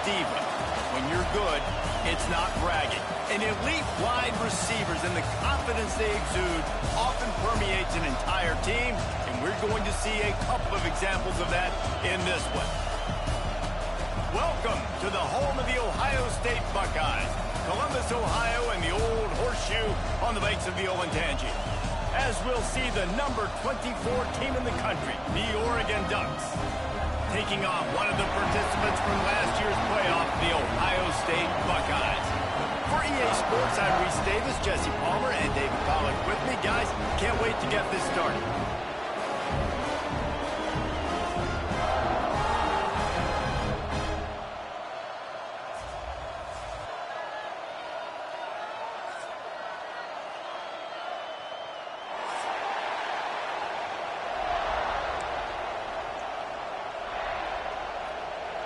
diva. When you're good, it's not bragging. And elite wide receivers and the confidence they exude often permeates an entire team, and we're going to see a couple of examples of that in this one. Welcome to the home of the Ohio State Buckeyes, Columbus, Ohio, and the old horseshoe on the banks of the Olentangy. As we'll see the number 24 team in the country, the Oregon Ducks, taking on one of the participants from last year's playoff, the Ohio State Buckeyes. For EA Sports, I'm Reese Davis, Jesse Palmer, and David Pollack with me. Guys, can't wait to get this started.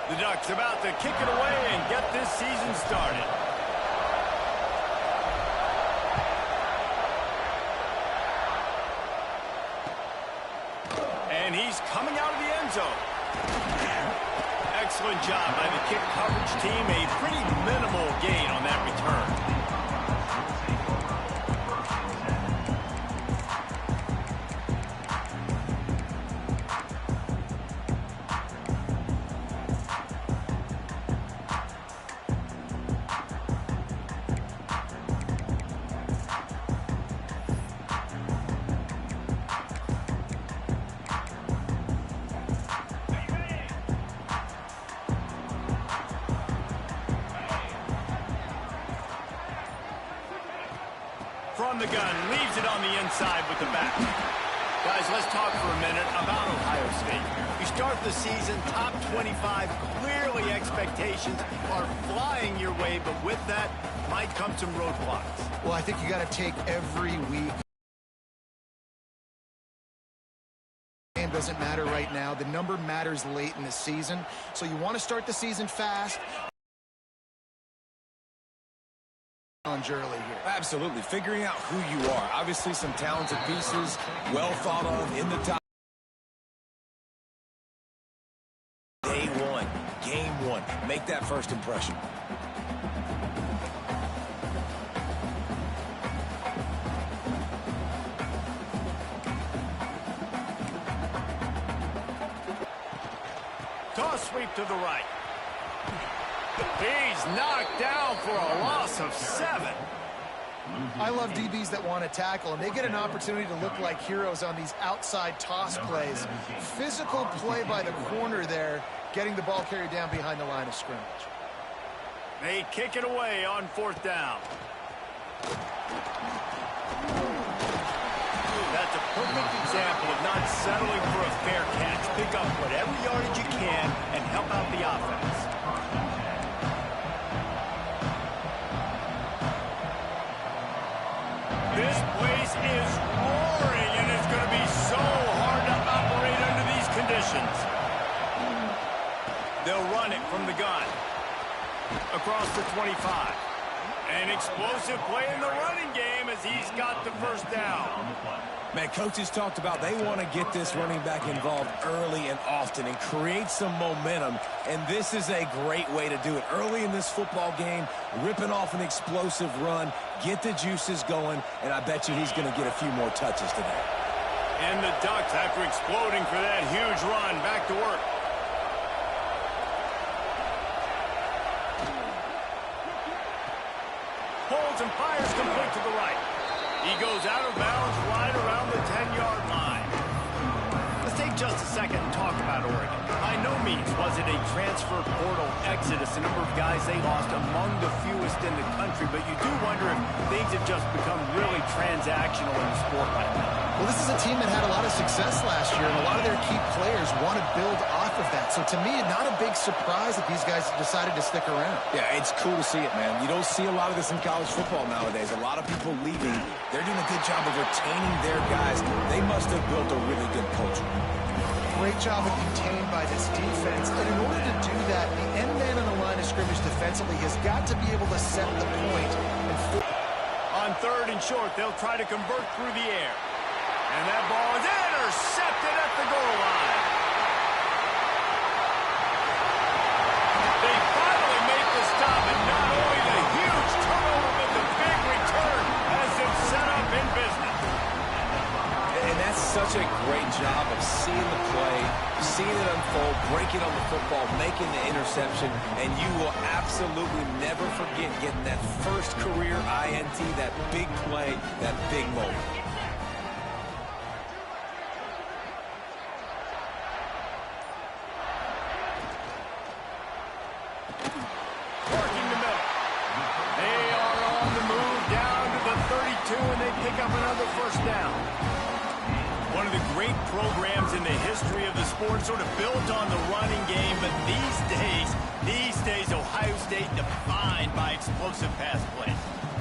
The Ducks about to kick it away and get this season started. And he's coming out of the end zone. Excellent job by the kick coverage team. A pretty minimal gain on that return. From the gun, leaves it on the inside with the back. Guys, let's talk for a minute about Ohio State. You start the season top 25. Clearly expectations are flying your way, but with that might come some roadblocks. Well, I think you got to take every week. Game doesn't matter right now. The number matters late in the season. So you want to start the season fast. Early here. Absolutely. Figuring out who you are. Obviously some talented pieces, well thought of in the top. Day one, game one. Make that first impression. Toss sweep to the right. He's knocked down for a loss of 7. I love DBs that want to tackle, and they get an opportunity to look like heroes on these outside toss plays. Physical play by the corner there, getting the ball carried down behind the line of scrimmage. They kick it away on 4th down. That's a perfect example of not settling for a fair catch. Pick up whatever yardage you can and help out the offense. This place is roaring, and it's going to be so hard to operate under these conditions. They'll run it from the gun. Across the 25. An explosive play in the running game as he's got the first down. Man, coaches talked about they want to get this running back involved early and often and create some momentum, and this is a great way to do it. Early in this football game, ripping off an explosive run, get the juices going, and I bet you he's going to get a few more touches today. And the Ducks, after exploding for that huge run, back to work. Holds and fires complete to the right. He goes out of bounds right around the 10-yard line. Let's take just a second and talk about Oregon. By no means was it a transfer portal exodus. The number of guys they lost among the fewest in the country, but you do wonder if things have just become really transactional in the sport right now. Well, this is a team that had a lot of success last year, and a lot of their key players want to build off of that. So to me, not a big surprise that these guys decided to stick around. Yeah, it's cool to see it, man. You don't see a lot of this in college football nowadays. A lot of people leaving. They're doing a good job of retaining their guys. They must have built a really good culture. Great job of contained by this defense. And in order to do that, the end man on the line of scrimmage defensively has got to be able to set the point. On 3rd and short, they'll try to convert through the air. And that ball is intercepted at the goal line. They finally seeing it unfold, breaking on the football, making the interception, and you will absolutely never forget getting that first career INT, that big play, that big moment. Working the middle. They are on the move down to the 32, and they pick up another first down. One of the great programs in the history of the sport, sort of built on the running game, but these days, Ohio State defined by explosive pass plays.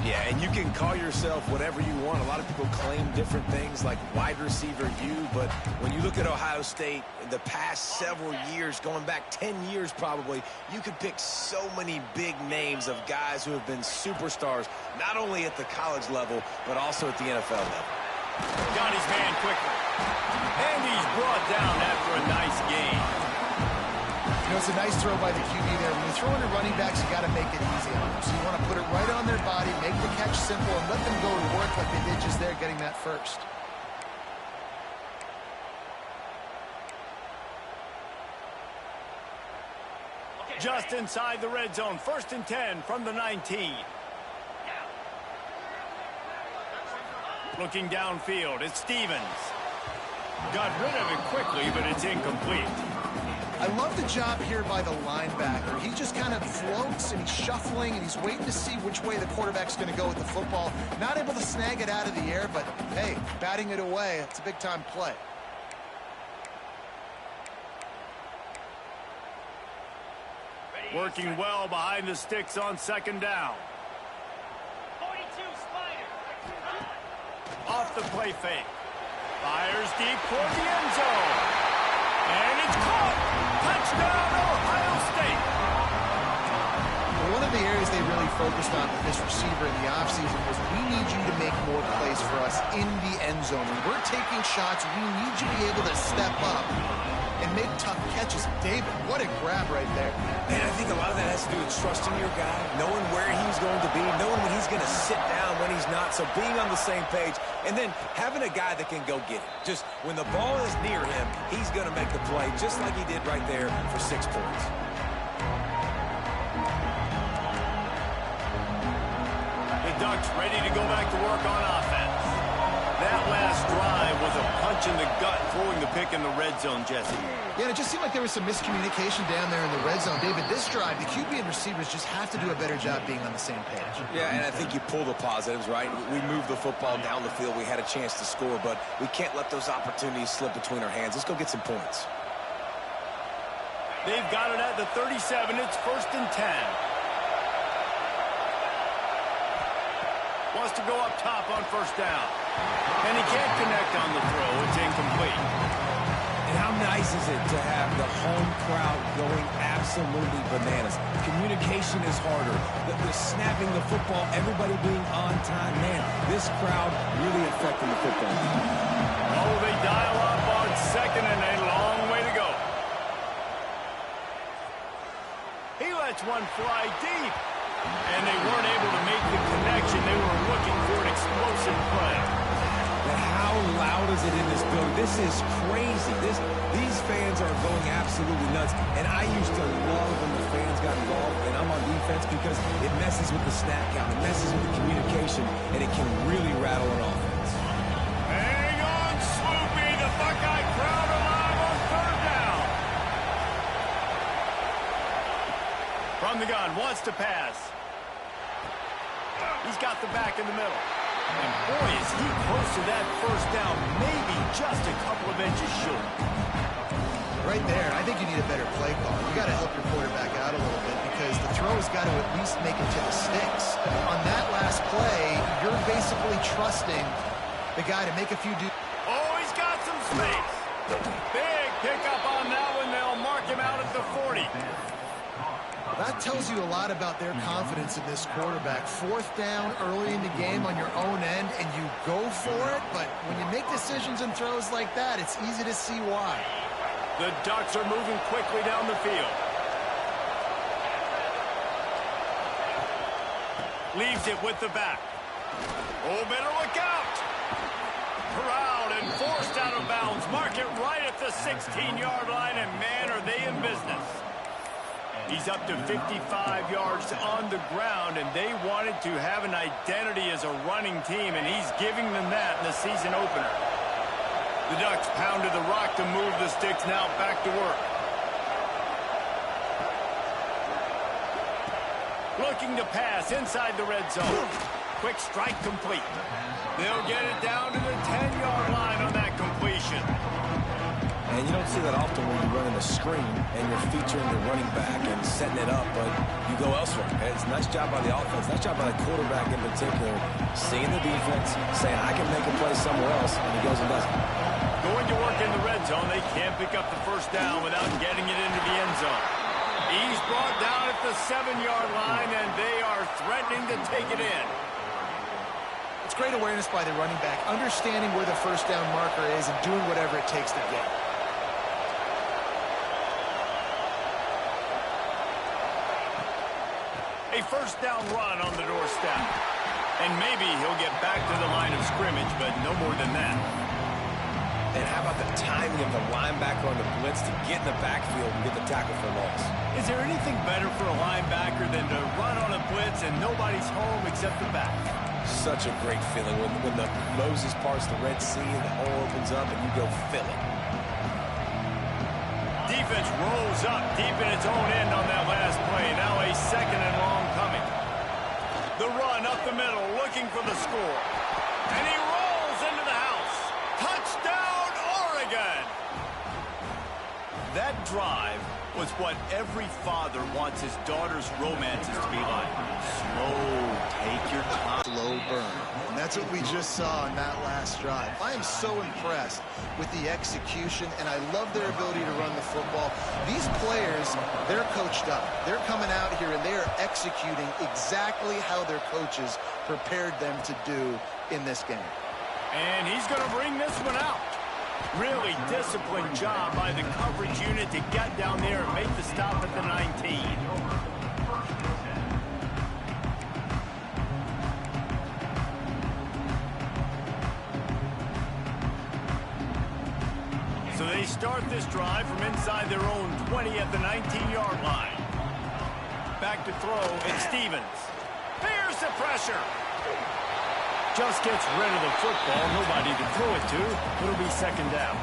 Yeah, and you can call yourself whatever you want. A lot of people claim different things like wide receiver U, but when you look at Ohio State in the past several years, going back 10 years probably, you could pick so many big names of guys who have been superstars, not only at the college level, but also at the NFL level. Got his man quickly. And he's brought down after a nice gain. You know, it's a nice throw by the QB there. When you throw into running backs, you got to make it easy on them. So you want to put it right on their body, make the catch simple, and let them go to work like they did just there, getting that first. Just inside the red zone. 1st and 10 from the 19. Looking downfield, it's Stevens. Got rid of it quickly, but it's incomplete. I love the job here by the linebacker. He just kind of floats, and he's shuffling, and he's waiting to see which way the quarterback's going to go with the football. Not able to snag it out of the air, but, hey, batting it away, it's a big-time play. Working well behind the sticks on 2nd down. Off the play fake. Fires deep toward the end zone. And it's caught. Touchdown, Ohio State. Well, one of the areas they really focused on with this receiver in the offseason was, we need you to make more plays for us in the end zone. When we're taking shots, we need you to be able to step up and make tough catches. David, what a grab right there. And I think a lot of that has to do with trusting your guy, knowing where he's going to be, knowing when he's going to sit down, when he's not. So being on the same page, and then having a guy that can go get it. Just when the ball is near him, he's going to make the play, just like he did right there for 6 points. The Ducks ready to go back to work on offense. That last drive was a punch in the gut, throwing the pick in the red zone, Jesse. Yeah, and it just seemed like there was some miscommunication down there in the red zone. David, this drive, the QB and receivers just have to do a better job being on the same page. Yeah, and I think you pull the positives, right? We moved the football down the field. We had a chance to score, but we can't let those opportunities slip between our hands. Let's go get some points. They've got it at the 37. It's 1st and 10. Wants to go up top on 1st down. And he can't connect on the throw. It's incomplete. And how nice is it to have the home crowd going absolutely bananas? Communication is harder. The snapping the football, everybody being on time. Man, this crowd really affecting the football. Oh, they dial up on 2nd and a long way to go. He lets one fly deep. And they weren't able to make the connection. They were looking for an explosive play. But how loud is it in this building? This is crazy. These fans are going absolutely nuts. And I used to love when the fans got involved, and I'm on defense, because it messes with the snap count. It messes with the communication, and it can really rattle an offense. Hang on, Swoopy. The Buckeye crowd alive on 3rd down. From the gun, wants to pass. He's got the back in the middle. And boy, is he close to that 1st down, maybe just a couple of inches short. Right there, I think you need a better play call. You got to help your quarterback out a little bit, because the throw's got to at least make it to the sticks. On that last play, you're basically trusting the guy to make a few Oh, he's got some space. Big pickup on that one. They'll mark him out at the 40. That tells you a lot about their confidence in this quarterback. 4th down early in the game on your own end, and you go for it, but when you make decisions and throws like that, it's easy to see why. The Ducks are moving quickly down the field. Leaves it with the back. Oh, better look out. Corralled and forced out of bounds. Mark it right at the 16-yard line, and He's up to 55 yards on the ground, and they wanted to have an identity as a running team, and he's giving them that in the season opener. The Ducks pounded the rock to move the sticks, now back to work. Looking to pass inside the red zone. Quick strike complete. They'll get it down to the 10-yard line on that completion. And you don't see that often when you're running a screen and you're featuring the running back and setting it up, but you go elsewhere. It's a nice job by the offense, nice job by the quarterback in particular, seeing the defense, saying, I can make a play somewhere else, and he goes and does it. Going to work in the red zone. They can't pick up the first down without getting it into the end zone. He's brought down at the 7-yard line, and they are threatening to take it in. It's great awareness by the running back, understanding where the first down marker is and doing whatever it takes to get it. A first down run on the doorstep. And maybe he'll get back to the line of scrimmage, but no more than that. And how about the timing of the linebacker on the blitz to get in the backfield and get the tackle for loss? Is there anything better for a linebacker than to run on a blitz and nobody's home except the back? Such a great feeling when the Moses parts the Red Sea and the hole opens up and you go fill it. Defense rolls up deep in its own end on that last play. Now a second and long coming. The run up the middle, looking for the score. And he rolls into the house. Touchdown, Oregon! That drive was what every father wants his daughter's romances to be like. Slow, take your time. Slow burn. And that's what we just saw on that last drive. I am so impressed with the execution, and I love their ability to run the football. These players, they're coached up. They're coming out here, and they are executing exactly how their coaches prepared them to do in this game. And he's going to bring this one out. Really disciplined job by the coverage unit to get down there and make the stop at the 19. So they start this drive from inside their own 20 at the 19-yard line. Back to throw, it's Stevens. Here's the pressure. Just gets rid of the football. Nobody to throw it to. It'll be second down.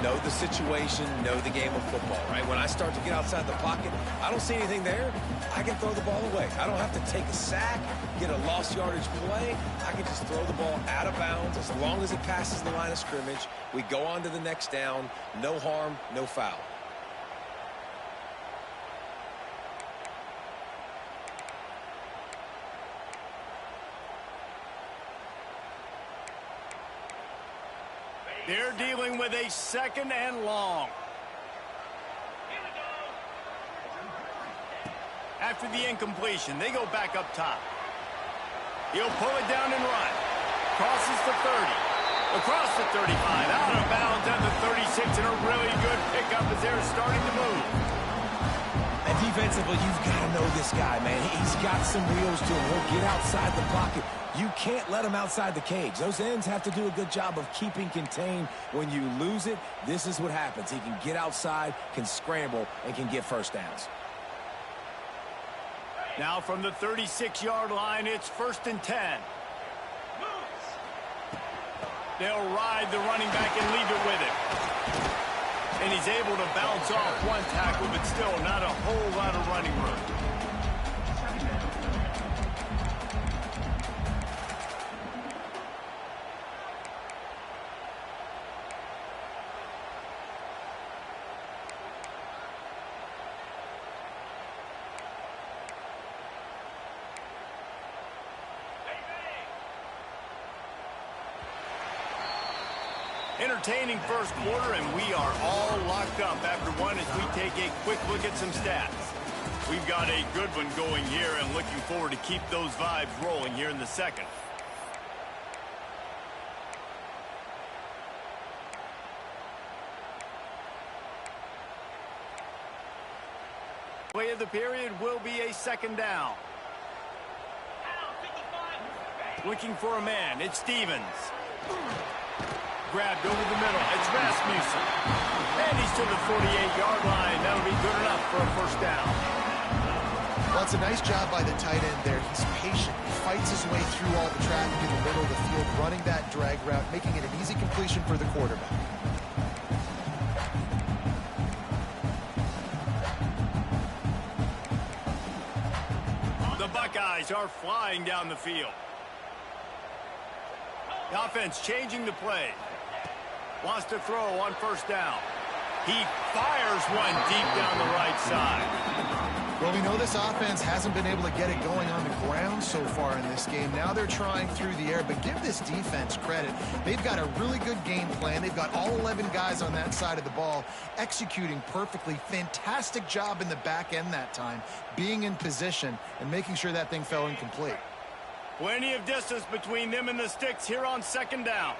Know the situation, know the game of football, right? When I start to get outside the pocket, I don't see anything there. I can throw the ball away. I don't have to take a sack, get a lost yardage play. I can just throw the ball out of bounds as long as it passes the line of scrimmage. We go on to the next down. No harm, no foul. They're dealing with a second and long. After the incompletion, they go back up top. He'll pull it down and run. Crosses the 30. Across the 35. Out of bounds at the 36. And a really good pickup as they're starting to move. And defensively, you've got to know this guy, man. He's got some wheels to him. He'll get outside the pocket. You can't let him outside the cage. Those ends have to do a good job of keeping contained. When you lose it, this is what happens. He can get outside, can scramble, and can get first downs. Now from the 36-yard line, it's 1st and 10. They'll ride the running back and leave it with him. And he's able to bounce off one tackle, but still not a whole lot of running room. Entertaining first quarter, and we are all locked up after one as we take a quick look at some stats. We've got a good one going here and looking forward to keep those vibes rolling here in the second. Play of the period will be a second down. Looking for a man, it's Stevens. Grabbed over the middle. It's Rasmussen. And he's to the 48-yard line. That'll be good enough for for a first down. Well, it's a nice job by the tight end there. He's patient. He fights his way through all the traffic in the middle of the field, running that drag route, making it an easy completion for the quarterback. The Buckeyes are flying down the field. The offense changing the play. Wants to throw on first down. He fires one deep down the right side. Well, we know this offense hasn't been able to get it going on the ground so far in this game. Now they're trying through the air, but give this defense credit. They've got a really good game plan. They've got all 11 guys on that side of the ball executing perfectly. Fantastic job in the back end that time, being in position and making sure that thing fell incomplete. Plenty of distance between them and the sticks here on second down.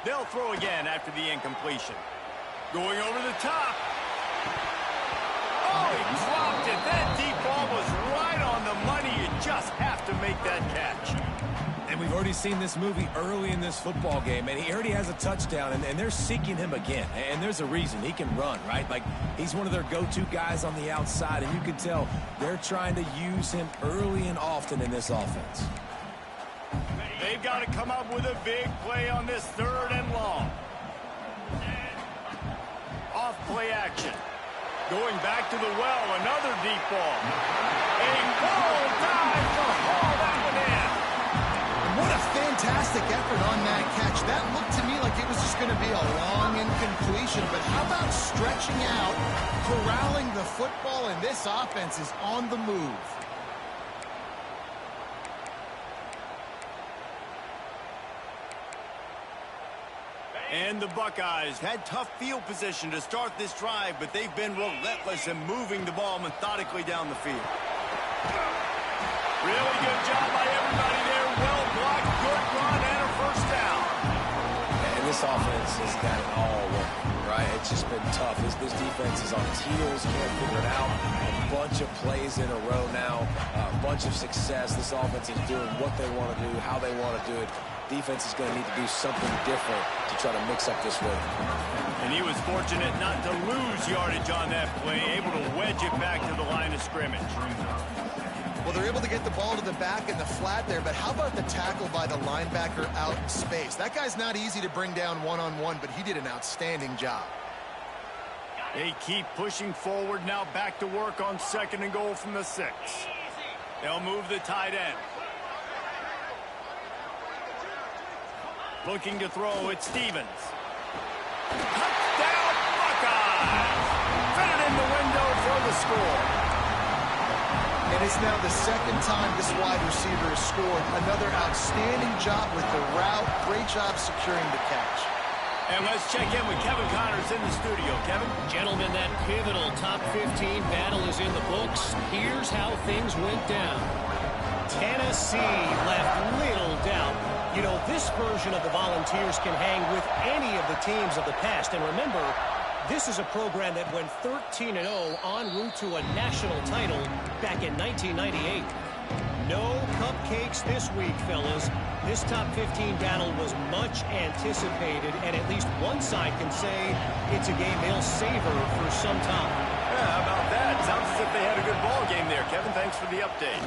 They'll throw again after the incompletion. Going over the top. Oh, he dropped it. That deep ball was right on the money. You just have to make that catch. And we've already seen this movie early in this football game, and he already has a touchdown, and they're seeking him again. And there's a reason. He can run, right? Like, he's one of their go-to guys on the outside, and you can tell they're trying to use him early and often in this offense. They've got to come up with a big play on this third and long. Off play action. Going back to the well, another deep ball. A ball dive to haul that one in. What a fantastic effort on that catch. That looked to me like it was just going to be a long incompletion, but how about stretching out, corralling the football, and this offense is on the move. And the Buckeyes had tough field position to start this drive, but they've been relentless in moving the ball methodically down the field. Really good job by everybody there. Well blocked, good run, and a first down. And this offense has got it all working, right? It's just been tough. This defense is on its heels, can't figure it out. A bunch of plays in a row now, a bunch of success. This offense is doing what they want to do, how they want to do it. Defense is going to need to do something different to try to mix up this rhythm. And he was fortunate not to lose yardage on that play, able to wedge it back to the line of scrimmage. Well, they're able to get the ball to the back in the flat there, but how about the tackle by the linebacker out in space? That guy's not easy to bring down one-on-one, but he did an outstanding job. They keep pushing forward, now back to work on second and goal from the 6. They'll move the tight end. Looking to throw, it's Stevens. Touchdown, Buckeyes! Fit it in the window for the score. And it's now the second time this wide receiver has scored. Another outstanding job with the route. Great job securing the catch. And let's check in with Kevin Connors in the studio. Kevin? Gentlemen, that pivotal top 15 battle is in the books. Here's how things went down. Tennessee left little doubt. You know, this version of the Volunteers can hang with any of the teams of the past. And remember, this is a program that went 13-0 en route to a national title back in 1998. No cupcakes this week, fellas. This top 15 battle was much anticipated, and at least one side can say it's a game they'll savor for some time. Yeah, how about that? Sounds as if they had a good ball game there. Kevin, thanks for the update.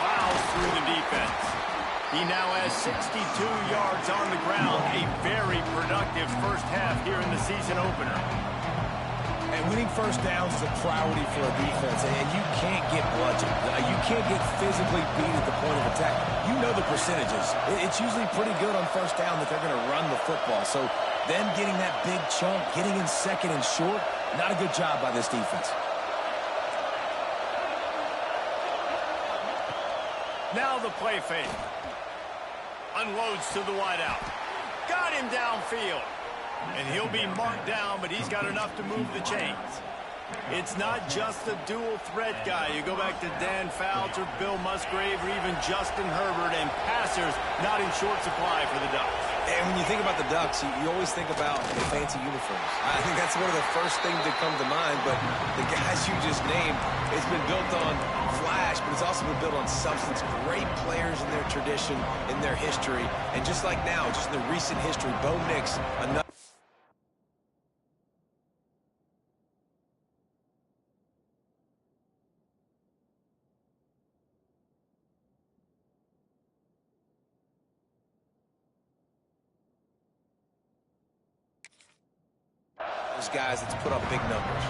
Fouls through the defense. He now has 62 yards on the ground. A very productive first half here in the season opener. And winning first downs is a priority for a defense, and you can't get bludgeoned. You can't get physically beat at the point of attack. You know the percentages. It's usually pretty good on first down that they're going to run the football. So them getting that big chunk, getting in second and short, not a good job by this defense. Now the play fake. Unloads to the wideout. Got him downfield. And he'll be marked down, but he's got enough to move the chains. It's not just a dual threat guy. You go back to Dan Fouts or Bill Musgrave or even Justin Herbert, and passers not in short supply for the Ducks. And when you think about the Ducks, you always think about the fancy uniforms. I think that's one of the first things that come to mind, but the guys you just named, it's been built on flash, but it's also been built on substance. Great players in their tradition, in their history, and just like now, just in the recent history, Bo Nix, another. loves guys that's put up big numbers.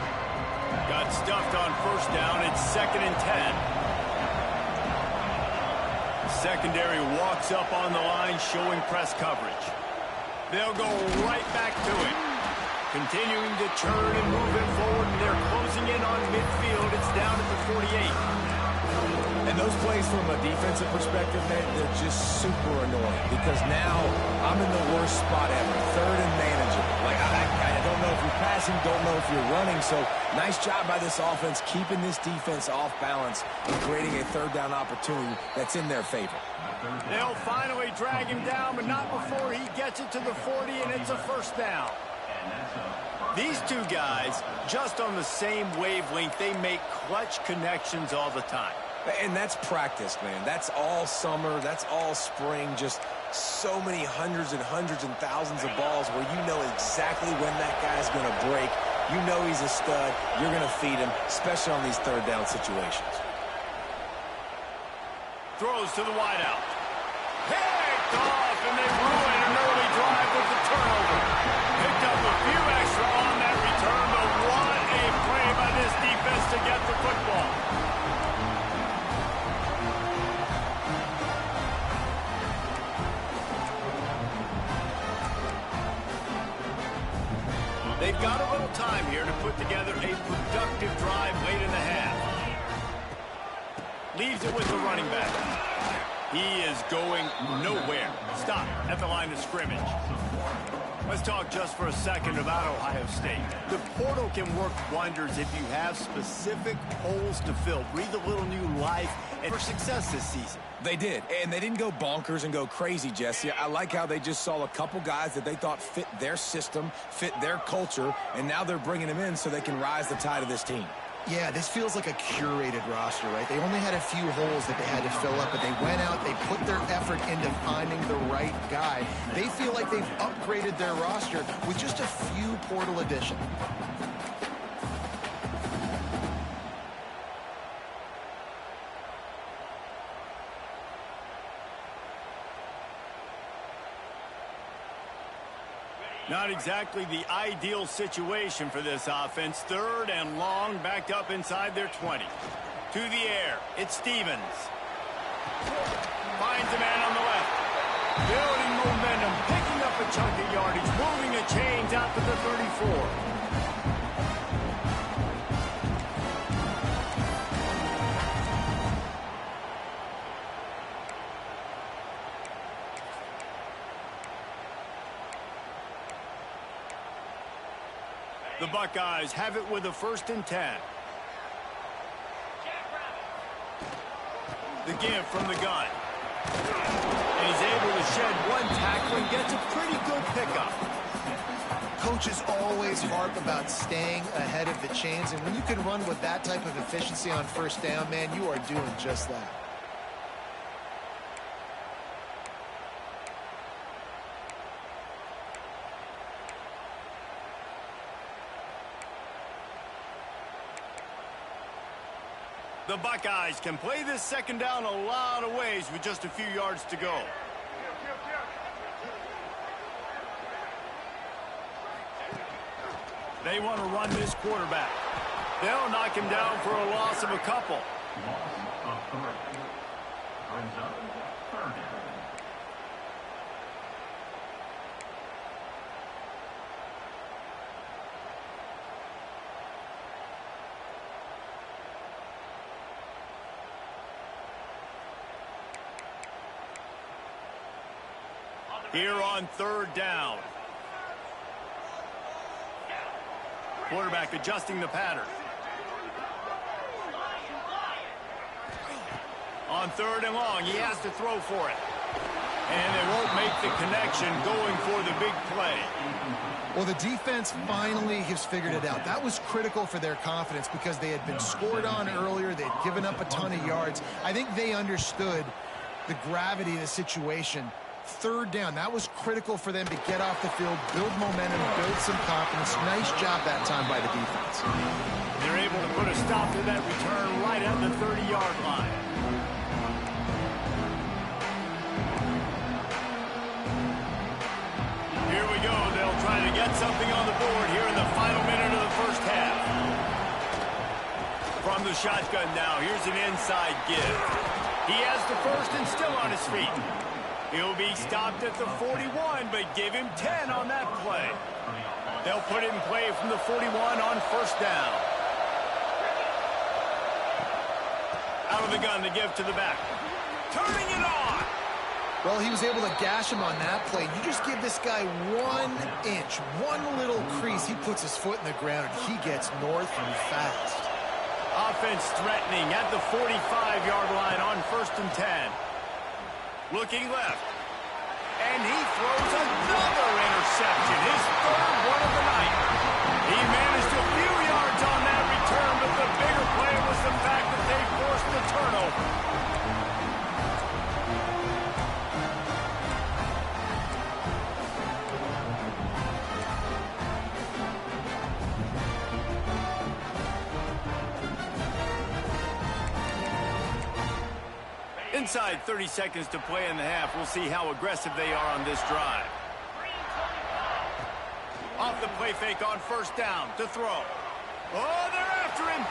Got stuffed on first down. It's 2nd and 10. Secondary walks up on the line, showing press coverage. They'll go right back to it. Continuing to turn and move it forward, and they're closing in on midfield. It's down at the 48. And those plays from a defensive perspective, man, they're just super annoying because now I'm in the worst spot ever. 3rd and manageable. Like, I don't know if you're passing, don't know if you're running. So nice job by this offense keeping this defense off balance and creating a 3rd down opportunity that's in their favor. They'll finally drag him down, but not before he gets it to the 40, and it's a 1st down. These two guys, just on the same wavelength, they make clutch connections all the time. And that's practice, man. That's all summer. That's all spring. Just so many hundreds and thousands of balls where you know exactly when that guy's going to break. You know he's a stud. You're going to feed him, especially on these 3rd down situations. Throws to the wideout. Picked off, and they ruin an early drive with the turnover. Picked up a few extra on that return, but what a play by this defense to get the football. They've got a little time here to put together a productive drive late in the half. Leaves it with the running back. He is going nowhere. Stop at the line of scrimmage. Let's talk just for a second about Ohio State. The portal can work wonders if you have specific holes to fill. Breathe a little new life and for success this season. They did, and they didn't go bonkers and go crazy, Jesse. I like how they just saw a couple guys that they thought fit their system, fit their culture, and now they're bringing them in so they can rise the tide of this team. Yeah, this feels like a curated roster, right? They only had a few holes that they had to fill up, but they went out, they put their effort into finding the right guy. They feel like they've upgraded their roster with just a few portal additions. Not exactly the ideal situation for this offense. 3rd and long, backed up inside their 20. To the air, it's Stevens. Finds a man on the left. Building momentum, picking up a chunk of yardage, moving the chains out to the 34. The Buckeyes have it with a 1st and 10. The give from the gun. And he's able to shed one tackle and gets a pretty good pickup. Coaches always harp about staying ahead of the chains, and when you can run with that type of efficiency on 1st down, man, you are doing just that. The Buckeyes can play this 2nd down a lot of ways with just a few yards to go. They want to run this quarterback. They'll knock him down for a loss of a couple. Here on 3rd down. Quarterback adjusting the pattern. On 3rd and long, he has to throw for it. And they won't make the connection going for the big play. Well, the defense finally has figured it out. That was critical for their confidence because they had been scored on earlier. They'd given up a ton of yards. I think they understood the gravity of the situation. 3rd down, that was critical for them to get off the field, build momentum, build some confidence. Nice job that time by the defense. They're able to put a stop to that return right at the 30-yard line. Here we go. They'll try trying to get something on the board here in the final minute of the first half. From the shotgun now, here's an inside give. He has the first and still on his feet. He'll be stopped at the 41, but give him 10 on that play. They'll put it in play from the 41 on first down. Out of the gun to give to the back. Turning it on. Well, he was able to gash him on that play. You just give this guy 1 inch, one little crease. He puts his foot in the ground, and he gets north and fast. Offense threatening at the 45-yard line on first and 10. Looking left. And he throws another interception, his third one of the night. He managed a few yards on that return, but the bigger play was the fact that they forced the turnover. Inside 30 seconds to play in the half. We'll see how aggressive they are on this drive. Off the play fake on first down to throw. Oh, they're after him.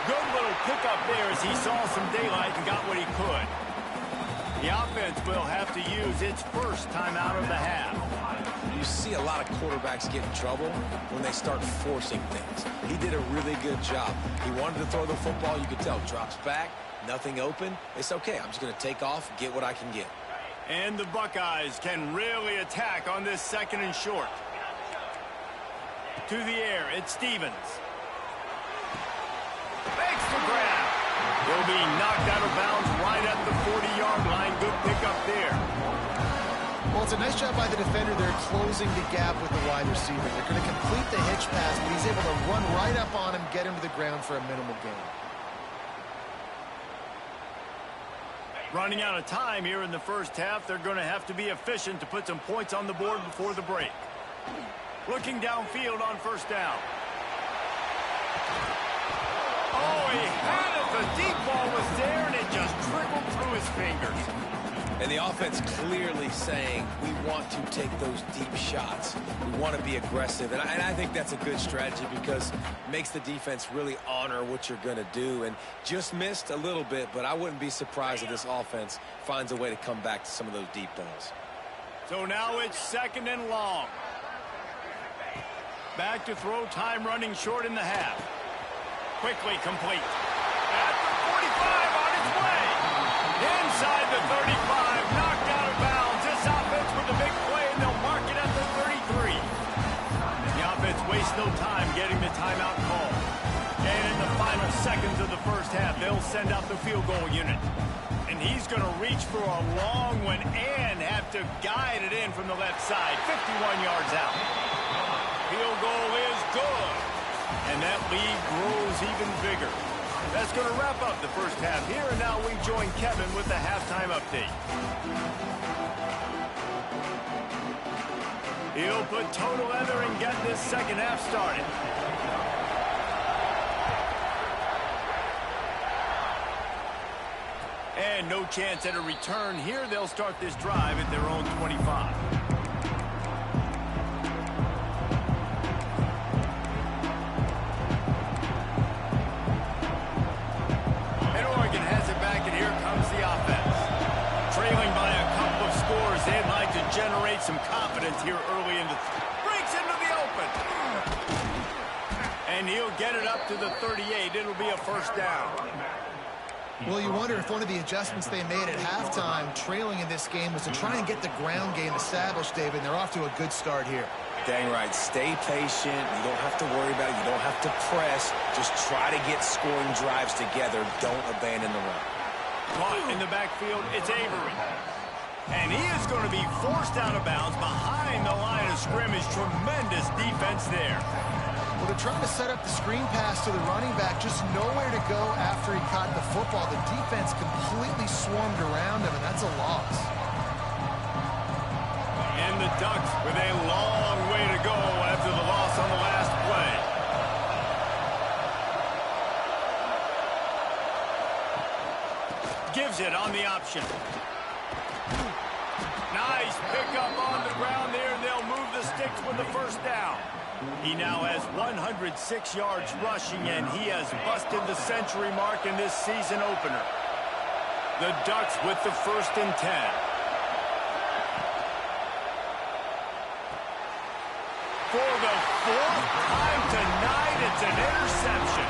Good little pickup there as he saw some daylight and got what he could. The offense will have to use its first timeout of the half. You see a lot of quarterbacks get in trouble when they start forcing things. He did a really good job. He wanted to throw the football. You could tell. Drops back. Nothing open. It's okay. I'm just going to take off, get what I can get. And the Buckeyes can really attack on this second and short. To the air, it's Stevens. Makes the grab. He'll be knocked out of bounds right at the 40-yard line. Good pickup there. Well, it's a nice job by the defender there closing the gap with the wide receiver. They're going to complete the hitch pass, but he's able to run right up on him, get him to the ground for a minimal gain. Running out of time here in the first half. They're going to have to be efficient to put some points on the board before the break. Looking downfield on first down. Oh, he had it. The deep ball was there, and it just trickled through his fingers. And the offense clearly saying, we want to take those deep shots. We want to be aggressive. And I think that's a good strategy because it makes the defense really honor what you're going to do. And just missed a little bit, but I wouldn't be surprised if this offense finds a way to come back to some of those deep balls. So now it's second and long. Back to throw, time running short in the half. Quickly complete. At the 45 on its way. Inside the 35, knocked out of bounds. This offense with a big play, and they'll mark it at the 33. The offense wastes no time getting the timeout call. And in the final seconds of the first half, they'll send out the field goal unit. And he's going to reach for a long one and have to guide it in from the left side. 51 yards out. Field goal is good. And that lead grows even bigger. That's going to wrap up the first half here, and now we join Kevin with the halftime update. He'll put toe to leather and get this second half started. And no chance at a return here. They'll start this drive at their own 25. Generate some confidence here early in the... breaks into the open. And he'll get it up to the 38. It'll be a first down. Well, you wonder if one of the adjustments they made at halftime, trailing in this game, was to try and get the ground game established, David. And they're off to a good start here. Dang right. Stay patient. You don't have to worry about it. You don't have to press. Just try to get scoring drives together. Don't abandon the run. Caught in the backfield, it's Avery. And he is going to be forced out of bounds behind the line of scrimmage. Tremendous defense there. Well, they're trying to set up the screen pass to the running back. Just nowhere to go after he caught the football. The defense completely swarmed around him, and that's a loss. And the Ducks with a long way to go after the loss on the last play. Gives it on the option. Nice pickup on the ground there. They'll move the sticks Ducks with the first down. He now has 106 yards rushing, and he has busted the century mark in this season opener. The Ducks with the 1st and 10. For the 4th time tonight, it's an interception.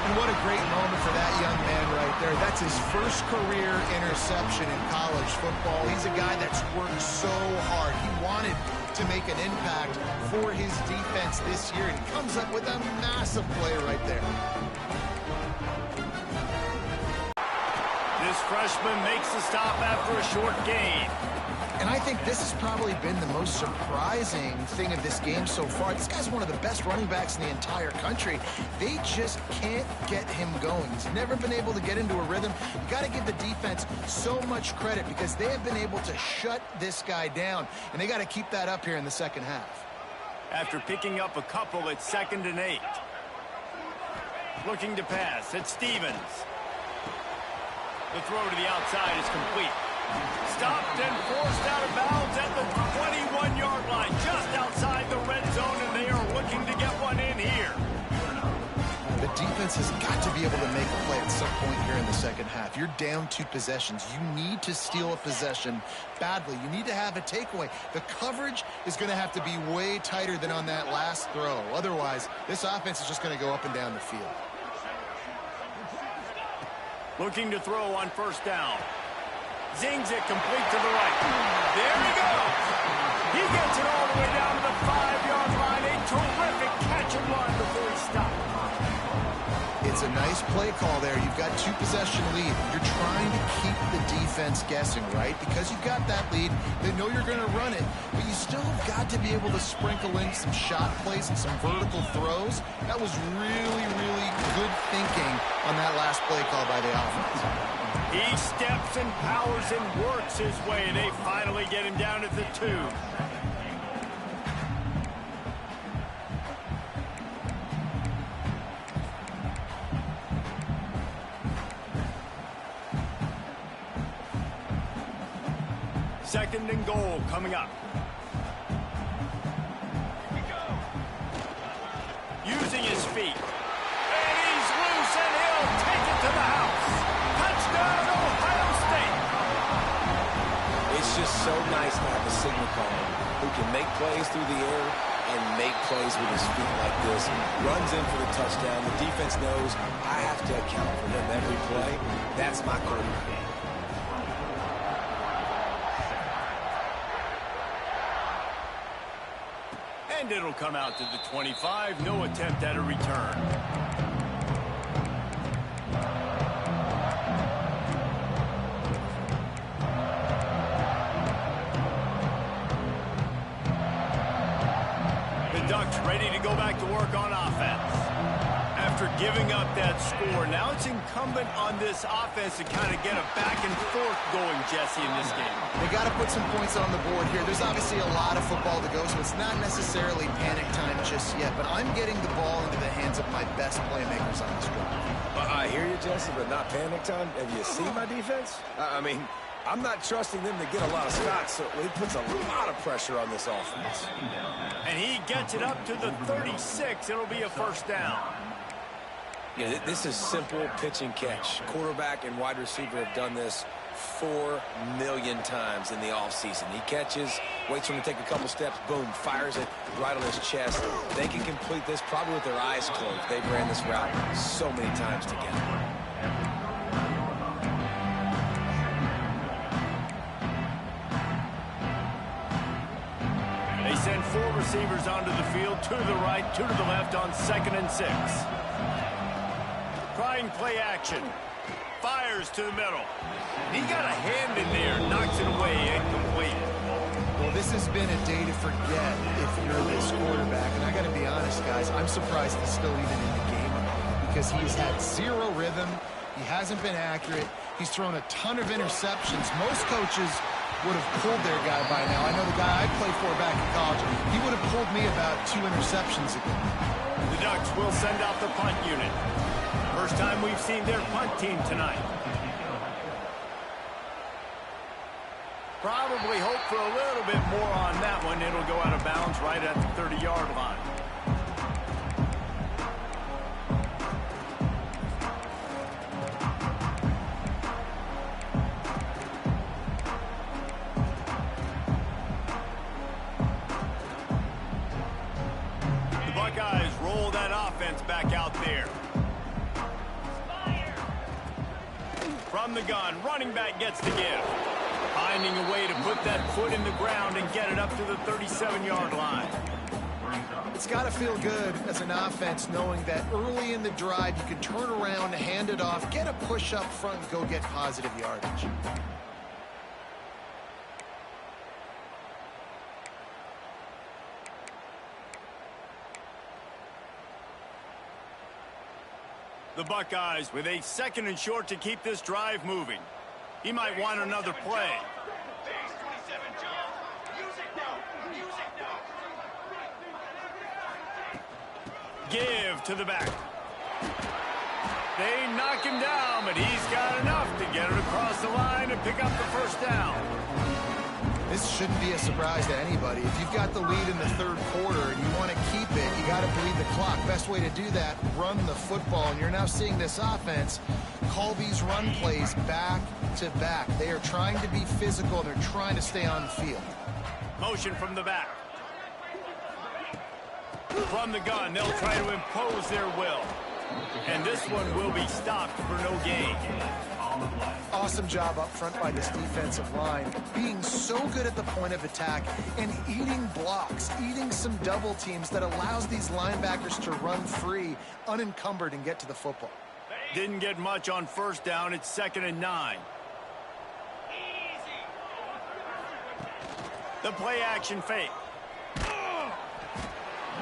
And what a great moment for that young man right there. That's his first career interception in college football. He's a guy that's worked so hard. He wanted to make an impact for his defense this year, and he comes up with a massive play right there. This freshman makes the stop after a short gain. And I think this has probably been the most surprising thing of this game so far. This guy's one of the best running backs in the entire country. They just can't get him going. He's never been able to get into a rhythm. You got to give the defense so much credit because they have been able to shut this guy down, and they got to keep that up here in the second half. After picking up a couple, it's 2nd and 8. Looking to pass, it's Stevens. The throw to the outside is complete. Stopped and forced out of bounds at the 21-yard line, just outside the red zone, and they are looking to get one in here. The defense has got to be able to make a play at some point here in the second half. You're down 2 possessions. You need to steal a possession badly. You need to have a takeaway. The coverage is going to have to be way tighter than on that last throw. Otherwise, this offense is just going to go up and down the field. Looking to throw on 1st down. Zings it complete to the right. There he goes. He gets it all the way down to the 5-yard line. A terrific catch and run before he stopped. It's a nice play call there. You've got 2-possession lead. You're trying to keep the defense guessing, right? Because you've got that lead, they know you're going to run it, but you still have got to be able to sprinkle in some shot plays and some vertical throws. That was really, really good thinking on that last play call by the offense. He steps and powers and works his way. They finally get him down at the 2. Second and goal coming up. Using his feet. And he's loose, and he'll take it to the house. Touchdown, Ohio State. It's just so nice to have a signal caller who can make plays through the air and make plays with his feet like this. Runs in for the touchdown. The defense knows I have to account for him every play. That's my quarterback. And it'll come out to the 25. No attempt at a return. The Ducks ready to go back to work on offense. After giving up that score, now it's incumbent on this offense to kind of get a back and forth going, Jesse, in this game. They got to put some points on the board here. There's obviously a lot of football to go, so it's not necessarily panic time just yet, but I'm getting the ball into the hands of my best playmakers on this drive. I hear you, Jesse, but not panic time. Have you seen my defense? I mean, I'm not trusting them to get a lot of shots, so it puts a lot of pressure on this offense. And he gets it up to the 36. It'll be a 1st down. Yeah, this is simple pitch and catch. Quarterback and wide receiver have done this 4 million times in the offseason. He catches, waits for him to take a couple steps, boom, fires it right on his chest. They can complete this probably with their eyes closed. They've ran this route so many times together. They send 4 receivers onto the field, 2 to the right, 2 to the left on 2nd and 6. Trying play action. Fires to the middle. He got a hand in there, knocks it away, incomplete. Well, this has been a day to forget if you're this quarterback. And I got to be honest, guys, I'm surprised he's still even in the game because he's had 0 rhythm. He hasn't been accurate. He's thrown a ton of interceptions. Most coaches would have pulled their guy by now. I know the guy I played for back in college, he would have pulled me about 2 interceptions ago. The Ducks will send out the punt unit. First time we've seen their punt team tonight. Probably hope for a little bit more on that one. It'll go out of bounds. bounds right at the 30-yard line. The Buckeyes roll that offense back out there. From the gun, running back gets the give. Finding a way to put that foot in the ground and get it up to the 37-yard line. It's got to feel good as an offense knowing that early in the drive you can turn around, hand it off, get a push up front, and go get positive yardage. The Buckeyes with a 2nd and short to keep this drive moving. He might want another play. Give to the back. They knock him down, but he's got enough to get it across the line and pick up the first down. This shouldn't be a surprise to anybody. If you've got the lead in the 3rd quarter and you want to keep it, you got to bleed the clock. Best way to do that, run the football. And you're now seeing this offense call these run plays back to back. They are trying to be physical. They're trying to stay on the field. Motion from the back. From the gun, they'll try to impose their will. And this one will be stopped for no gain. Awesome job up front by this defensive line, being so good at the point of attack and eating blocks, eating some double teams that allows these linebackers to run free, unencumbered, and get to the football. Didn't get much on 1st down. It's 2nd and 9. The play action fake.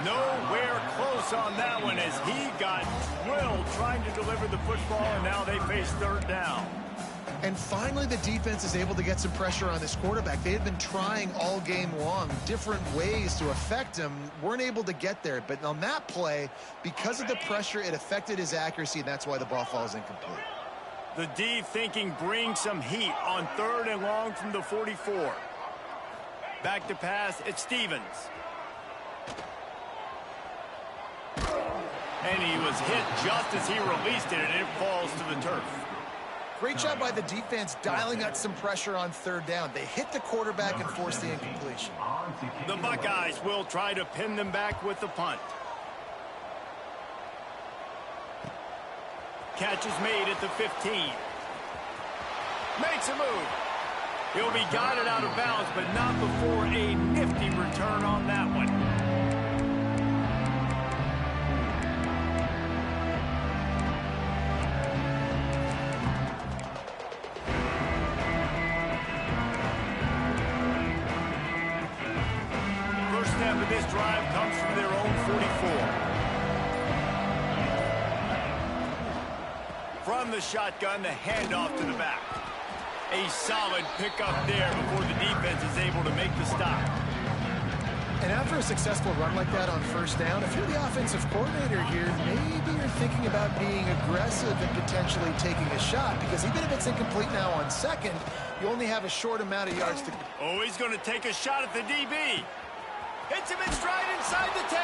Nowhere close on that one as he got drilled trying to deliver the football, and now they face 3rd down. And finally, the defense is able to get some pressure on this quarterback. They had been trying all game long different ways to affect him, weren't able to get there. But on that play, because of the pressure, it affected his accuracy, and that's why the ball falls incomplete. The D thinking bring some heat on 3rd and long from the 44. Back to pass, it's Stevens. And he was hit just as he released it, and it falls to the turf. Great job by the defense dialing up some pressure on 3rd down. They hit the quarterback and forced the incompletion. The Buckeyes will try to pin them back with the punt. Catch is made at the 15. Makes a move. He'll be guided out of bounds, but not before a nifty return on that one. This drive comes from their own 44. From the shotgun, the handoff to the back. A solid pickup there before the defense is able to make the stop. And after a successful run like that on 1st down, if you're the offensive coordinator here, maybe you're thinking about being aggressive and potentially taking a shot, because even if it's incomplete now on 2nd, you only have a short amount of yards to... Oh, he's going to take a shot at the DB. Hits him in stride inside the 10.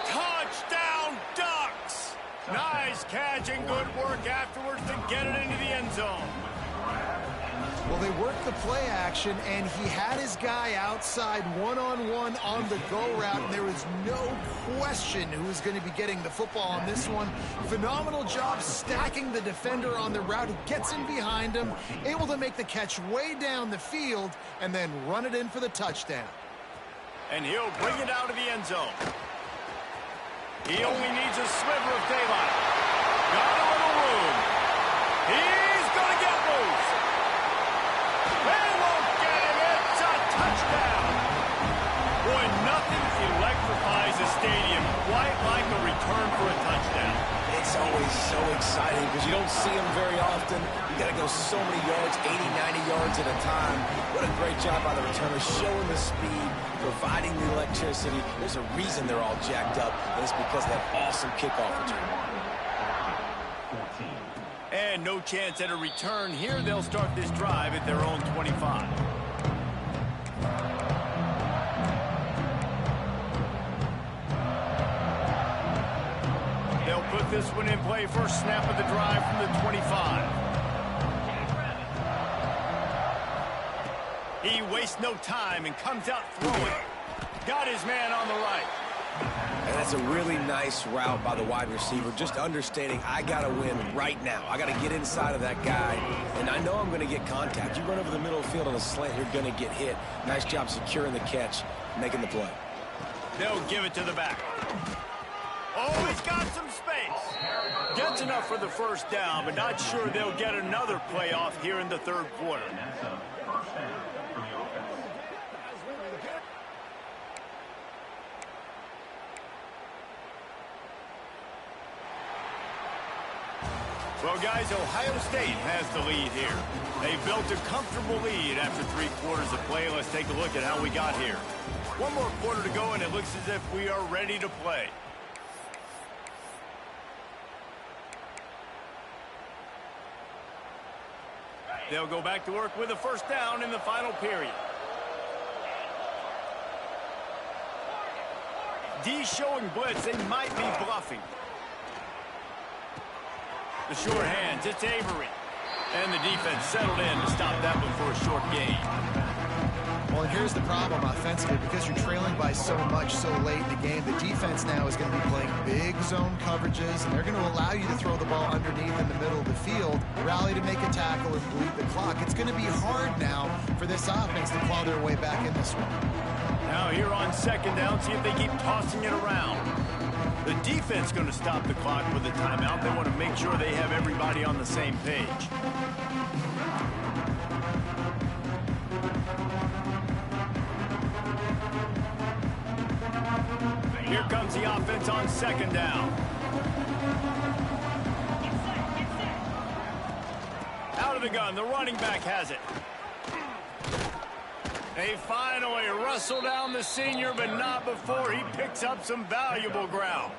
Touchdown, Ducks. Nice catch and good work afterwards to get it into the end zone. Well, they worked the play action, and he had his guy outside one-on-one on the go route, and there was no question who was going to be getting the football on this one. Phenomenal job stacking the defender on the route. He gets in behind him, able to make the catch way down the field, and then run it in for the touchdown. And he'll bring it out of the end zone. He only needs a sliver of daylight. Got a little room. He's going to get loose. They won't get him. It's a touchdown. Boy, nothing electrifies a stadium quite like a return for a touchdown. It's always so exciting because you don't see them very often. You got to go so many yards, 80, 90 yards at a time. What a great job by the returner, showing the speed, providing the electricity. There's a reason they're all jacked up, and it's because of that awesome kickoff return. And no chance at a return here. They'll start this drive at their own 25. with this one in play. First snap of the drive from the 25. He wastes no time and comes out throwing. Got his man on the right. And that's a really nice route by the wide receiver, just understanding I got to win right now. I got to get inside of that guy, and I know I'm going to get contact. You run over the middle of the field on a slant, you're going to get hit. Nice job securing the catch, making the play. They'll give it to the back. Oh, he's got some space. Gets enough for the first down, but not sure they'll get another play off here in the third quarter. Well, guys, Ohio State has the lead here. They built a comfortable lead after 3 quarters of play. Let's take a look at how we got here. One more quarter to go, and it looks as if we are ready to play. They'll go back to work with a first down in the final period. D showing blitz. They might be bluffing. The short hands, it's Avery. And the defense settled in to stop that one for a short gain. Well, and here's the problem offensively. Because you're trailing by so much so late in the game, the defense now is going to be playing big zone coverages, and they're going to allow you to throw the ball underneath in the middle of the field, rally to make a tackle, and bleed the clock. It's going to be hard now for this offense to claw their way back in this one. Now here on second down, see if they keep tossing it around. The defense going to stop the clock with a timeout. They want to make sure they have everybody on the same page. Here comes the offense on second down. Out of the gun, the running back has it. They finally wrestle down the senior, but not before he picks up some valuable ground.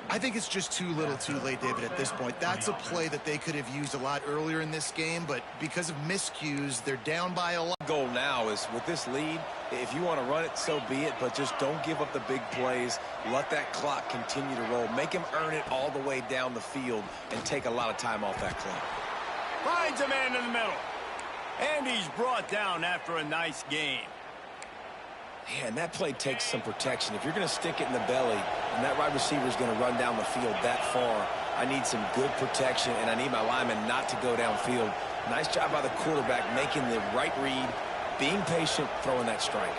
I think it's just too little too late, David, at this point. That's a play that they could have used a lot earlier in this game, but because of miscues, they're down by a lot. Goal now is with this lead, if you want to run it, so be it, but just don't give up the big plays. Let that clock continue to roll. Make him earn it all the way down the field and take a lot of time off that clock. Finds a man in the middle. And he's brought down after a nice game. Man, that play takes some protection. If you're going to stick it in the belly and that wide receiver is going to run down the field that far, I need some good protection, and I need my lineman not to go downfield. Nice job by the quarterback making the right read, being patient, throwing that strike.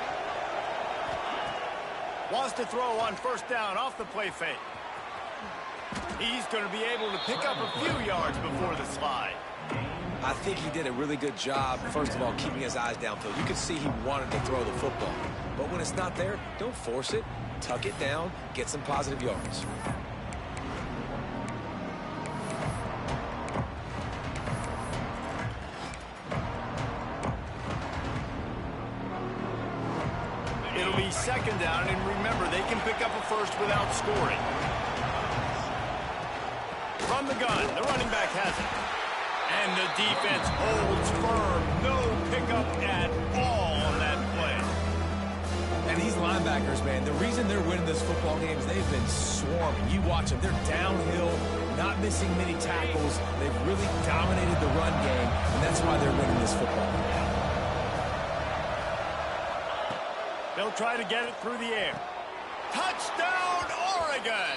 Wants to throw on first down off the play fake. He's going to be able to pick up a few yards before the slide. I think he did a really good job, first of all, keeping his eyes downfield. You could see he wanted to throw the football. But when it's not there, don't force it. Tuck it down, get some positive yards. It'll be second down, and remember, they can pick up a first without scoring. From the gun, the running back has it. And the defense holds firm. No pickup at all on that play. And these linebackers, man, the reason they're winning this football game is they've been swarming. You watch them. They're downhill, not missing many tackles. They've really dominated the run game, and that's why they're winning this football game. They'll try to get it through the air. Touchdown, Oregon!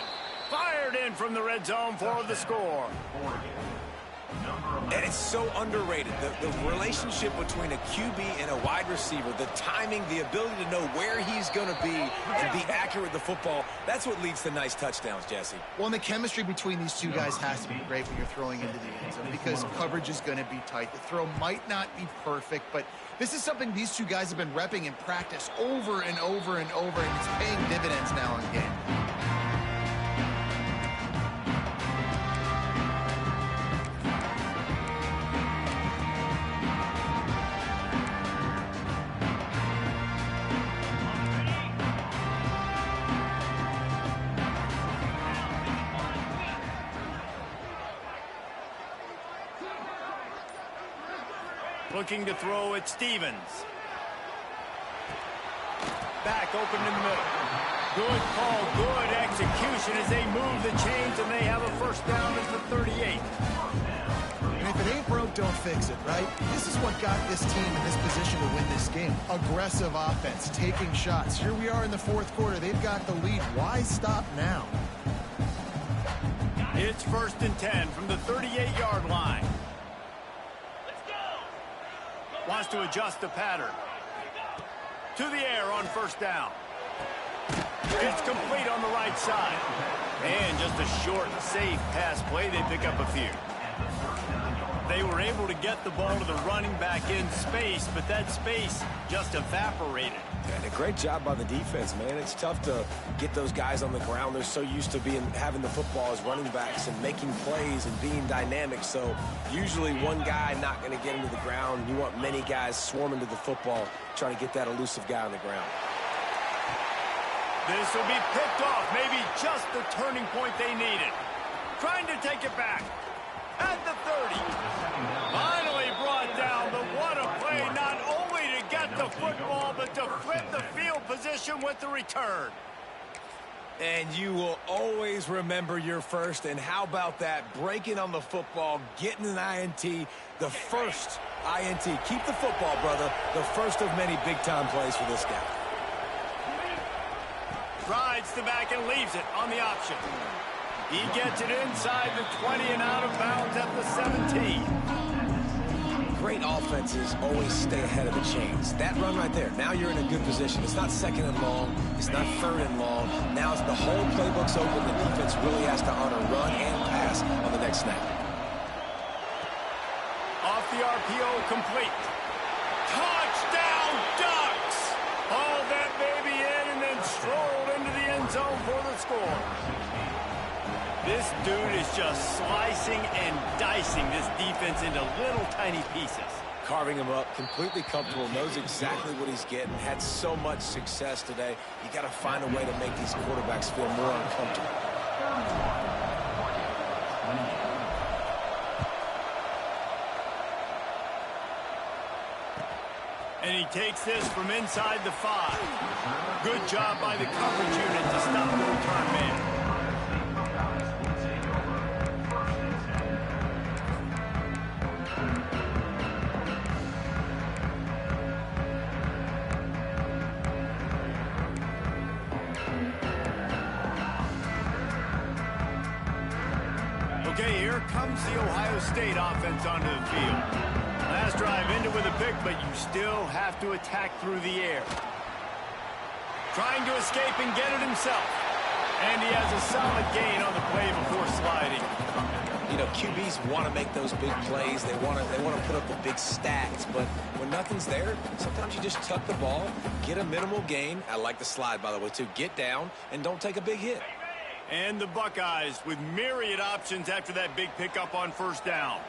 Fired in from the red zone for the score. And it's so underrated. The relationship between a QB and a wide receiver, the timing, the ability to know where he's going to be and be accurate with the football, that's what leads to nice touchdowns, Jesse. Well, and the chemistry between these two guys has to be great when you're throwing into the end zone because coverage is going to be tight. The throw might not be perfect, but this is something these two guys have been repping in practice over and over and over, and it's paying dividends now in game. Looking to throw at Stevens. Back open in the middle. Good call, good execution as they move the chains, and they have a first down at the 38. And if it ain't broke, don't fix it, right? This is what got this team in this position to win this game. Aggressive offense, taking shots. Here we are in the fourth quarter. They've got the lead. Why stop now? It's 1st and 10 from the 38-yard line. Let's go. Wants to adjust the pattern. To the air on first down. It's complete on the right side. And just a short, safe pass play. They pick up a few. They were able to get the ball to the running back in space, but that space just evaporated. And a great job by the defense, man. It's tough to get those guys on the ground. They're so used to having the football as running backs and making plays and being dynamic. So usually one guy not going to get into the ground. You want many guys swarming to the football, trying to get that elusive guy on the ground. This will be picked off, maybe just the turning point they needed. Trying to take it back. At the 30. Finally brought down, but what a play, not only to get the football, but to flip the field position with the return. And you will always remember your first, and how about that? Breaking on the football, getting an INT, the first INT. Keep the football, brother. The first of many big-time plays for this guy. Rides the back and leaves it on the option. He gets it inside the 20 and out of bounds at the 17. Great offenses always stay ahead of the chains. That run right there, now you're in a good position. It's not 2nd and long. It's not 3rd and long. Now it's the whole playbook's open. The defense really has to honor run and pass on the next snap. Off the RPO, complete. Touchdown, Ducks! Hauled that baby in and then strolled into the end zone for the score. This dude is just slicing and dicing this defense into little tiny pieces. Carving him up, completely comfortable, knows exactly what he's getting, had so much success today. You got to find a way to make these quarterbacks feel more uncomfortable. And he takes this from inside the 5. Good job by the coverage unit to stop the return man. Okay, here comes the Ohio State offense onto the field. Last drive ended with a pick, but you still have to attack through the air. Trying to escape and get it himself. And he has a solid gain on the play before sliding. You know, QBs want to make those big plays. They want to put up the big stats. But when nothing's there, sometimes you just tuck the ball, get a minimal gain. I like the slide, by the way, too. Get down and don't take a big hit. And the Buckeyes with myriad options after that big pickup on first down.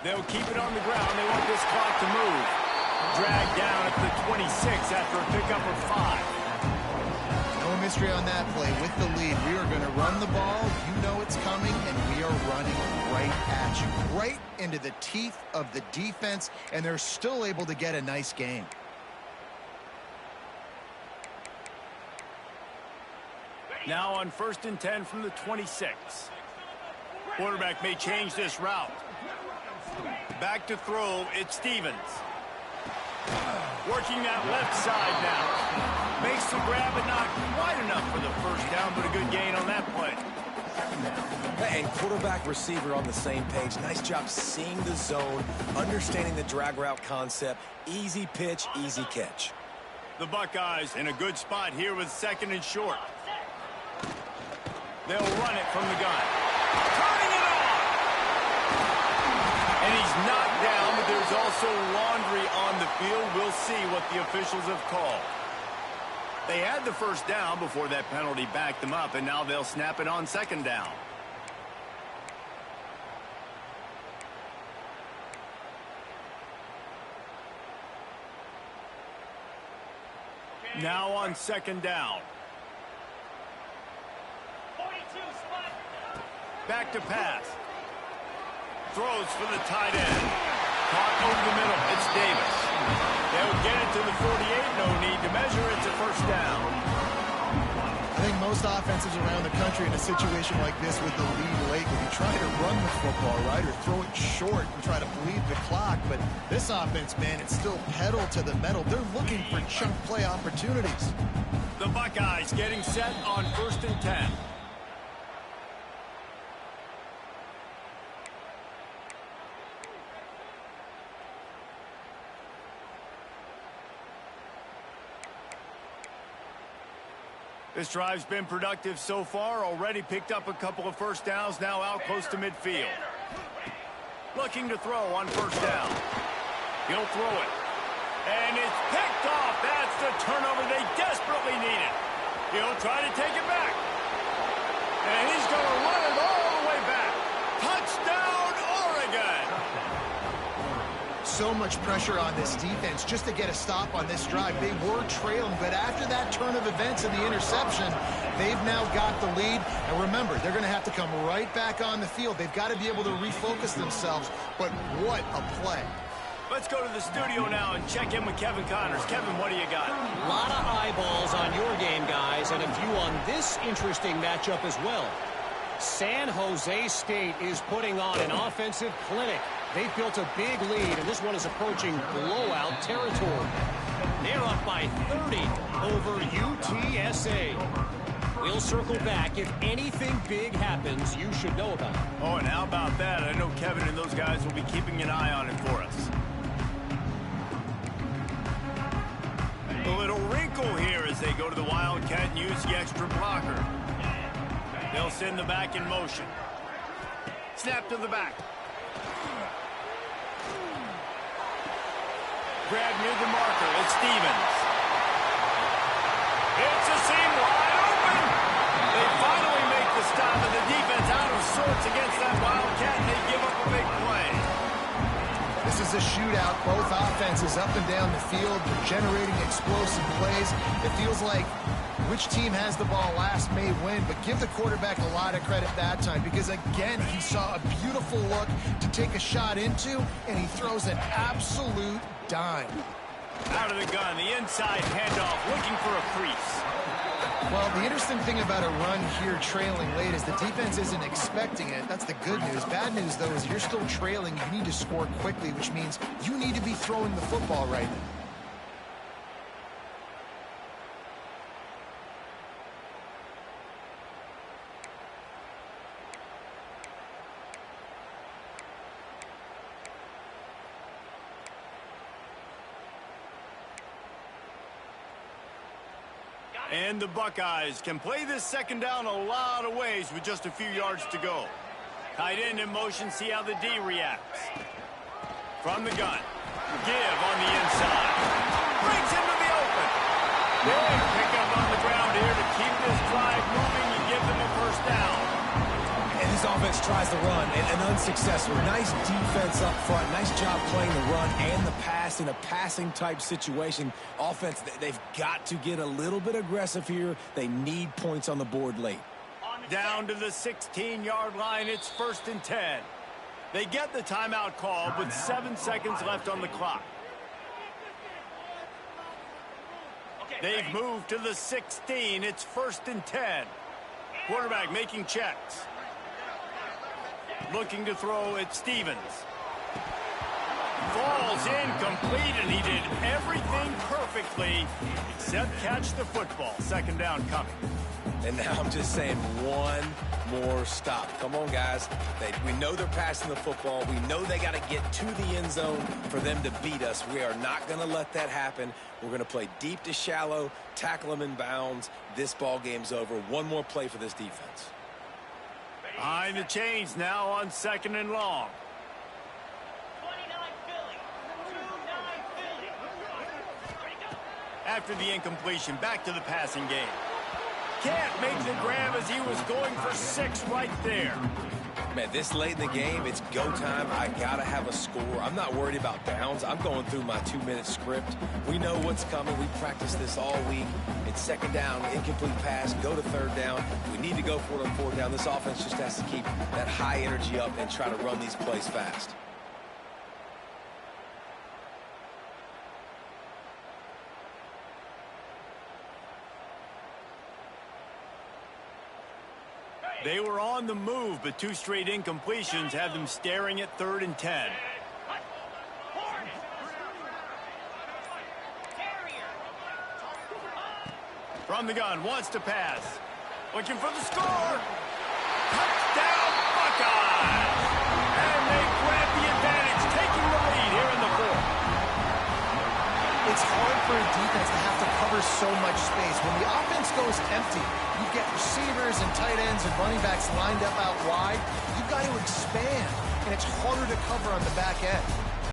They'll keep it on the ground. They want this clock to move. Dragged down at the 26 after a pickup of 5. No mystery on that play. With the lead, we are going to run the ball. You know it's coming, and we are running right at you. Right into the teeth of the defense, and they're still able to get a nice gain. Now on 1st and 10 from the 26. Quarterback may change this route. Back to throw, it's Stevens. Working that left side now. Makes the grab, but not quite enough for the first down, but a good gain on that play. And quarterback receiver on the same page. Nice job seeing the zone, understanding the drag route concept. Easy pitch, easy catch. The Buckeyes in a good spot here with 2nd and short. They'll run it from the gun. Turning it on! And he's knocked down, but there's also laundry on the field. We'll see what the officials have called. They had the first down before that penalty backed them up, and now they'll snap it on 2nd down. Now on 2nd down. Back to pass. Throws for the tight end. Caught over the middle. It's Davis. They'll get it to the 48. No need to measure. It's a first down. most offenses around the country in a situation like this with the lead late would be trying to run the football, right, or throw it short and try to bleed the clock. But this offense, man, it's still pedal to the metal. They're looking for chunk play opportunities. The Buckeyes getting set on 1st and 10. This drive's been productive so far. Already picked up a couple of first downs, now out close to midfield. Looking to throw on 1st down. He'll throw it. And it's picked off. That's the turnover they desperately needed. He'll try to take it back. And he's going to run it all the way back. Touchdown, Oregon! So much pressure on this defense just to get a stop on this drive. They were trailing, but after that turn of events and the interception, they've now got the lead. And remember, they're going to have to come right back on the field. They've got to be able to refocus themselves, but what a play. Let's go to the studio now and check in with Kevin Connors. Kevin, what do you got? A lot of eyeballs on your game, guys, and a view on this interesting matchup as well. San Jose State is putting on an offensive clinic. They've built a big lead, and this one is approaching blowout territory. They're up by 30 over UTSA. We'll circle back. If anything big happens, you should know about it. Oh, and how about that? I know Kevin and those guys will be keeping an eye on it for us. A little wrinkle here as they go to the Wildcat and use the extra blocker. They'll send the back in motion. Snap to the back. Grab near the marker. It's Stevens. It's a seam wide open. They finally make the stop, and the defense out of sorts against that Wildcat, and they give up a big play. This is a shootout. Both offenses up and down the field. They're generating explosive plays. It feels like which team has the ball last may win, but give the quarterback a lot of credit that time because, again, he saw a beautiful look to take a shot into, and he throws an absolute dime. Out of the gun, the inside handoff, looking for a crease. Well, the interesting thing about a run here trailing late is the defense isn't expecting it. That's the good news. Bad news, though, is you're still trailing. You need to score quickly, which means you need to be throwing the football right now. And the Buckeyes can play this second down a lot of ways with just a few yards to go. Tight end in motion, see how the D reacts. From the gun. Give on the inside. Brings into the open. Big pickup on the ground here to keep this drive moving and give them a first down. And this offense tries to run and unsuccessful. Nice defense up front. Nice job playing the run and the pass in a passing-type situation. Offense, they've got to get a little bit aggressive here. They need points on the board late. Down to the 16-yard line, it's 1st and 10. They get the timeout called with 7 seconds left on the clock. They've moved to the 16. It's 1st and 10. Quarterback making checks. Looking to throw at Stevens. Falls incomplete, and he did everything perfectly except catch the football. Second down coming. And now I'm just saying one more stop. Come on, guys. We know they're passing the football. We know they got to get to the end zone for them to beat us. We are not going to let that happen. We're going to play deep to shallow, tackle them in bounds. This ball game's over. One more play for this defense. Behind the chains now on 2nd and long. After the incompletion, back to the passing game. Can't make the grab as he was going for 6 right there. Man, this late in the game, it's go time. I got to have a score. I'm not worried about downs. I'm going through my 2-minute script. We know what's coming. We practiced this all week. It's 2nd down, incomplete pass, go to 3rd down. We need to go for it on 4th down. This offense just has to keep that high energy up and try to run these plays fast. They were on the move, but 2 straight incompletions have them staring at 3rd and 10. From the gun, wants to pass. Looking for the score. Touchdown, Buckeyes! And they grab the advantage, taking the lead here in the 4th. It's hard for a defense to have to cover so much space. When the offense goes empty, you get receivers and tight ends and running backs lined up out wide. You've got to expand, and it's harder to cover on the back end.